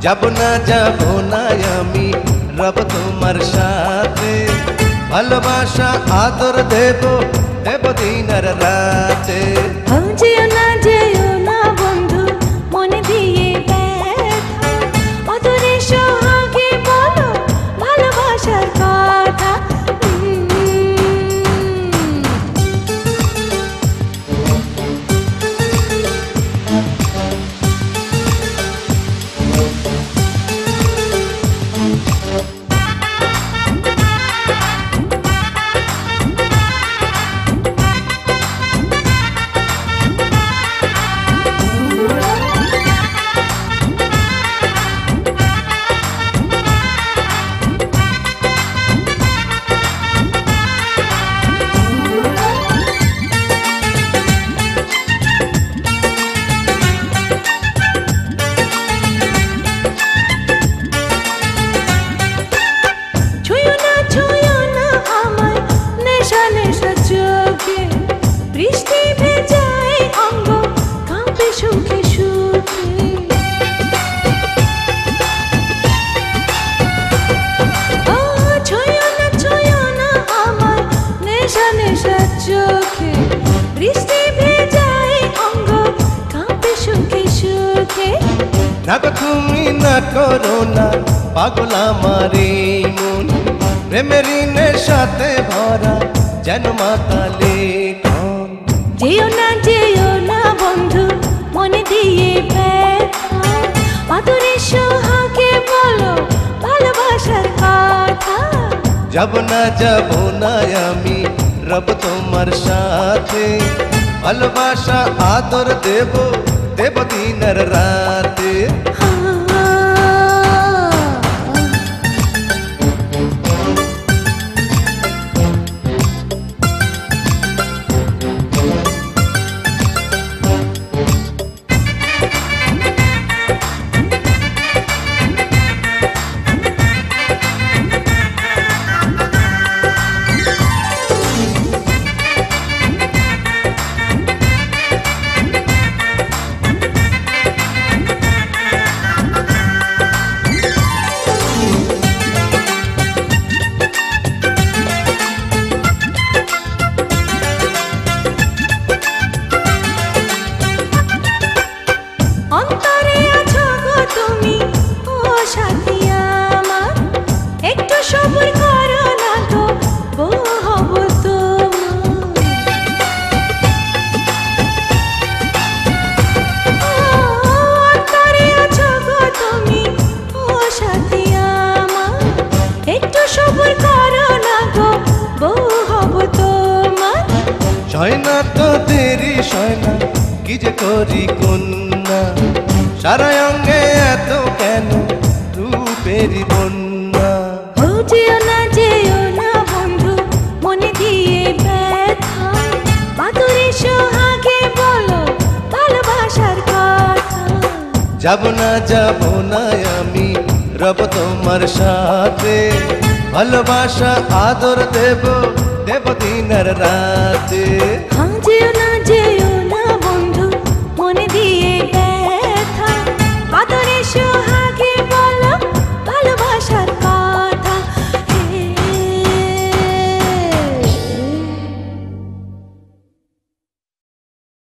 যাব না আমি রব তোমার সাথে, ভালোবাসা আদর দেব দিন আর রাতে। যেও না বন্ধু মনে দিয়ে ব্যথা, অদূরে সোহাগে বলো ভালোবাসার কথা। বৃষ্টি ভেজায় অঙ্গ কাঁপে সুখে সুখে, ছুঁয়ো না আমার নেশা নেশা চোখে। বৃষ্টি ভেজায় অঙ্গ কাঁপে সুখে সুখে। না গো তুমি না করো না পাগল আমার এই মন, প্রেমেরই নেশাতে ভরা যেন মাতালে কোন। যেও না বন্ধু মনে দিয়ে ব্যথা, অদূরে সোহাগে বলো ভালোবাসার কথা। যাব না আমি রব তোমার সাথে, ভালোবাসা আদর দেব দিন আর রাতে। অন্তরে আছো গো তুমি ও সাথী আমার, একটু সবুর করো না তো বউ হব তোমার। অন্তরে আছো গো তুমি ও সাথী আমার, একটু সবুর করো না গো বউ হব তোমার। সয় না তো দেরি সয় না কি যে করি কন্যা, সারা অঙ্গে এত কেন রূপেরই বন্যা। যেও না বন্ধু মনে দিয়ে ব্যথা, অদূরে সোহাগে বলো ভালোবাসার কথা। যাব না আমি রব তোমার সাথে, ভালোবাসা আদর দেব দিন আর রাতে।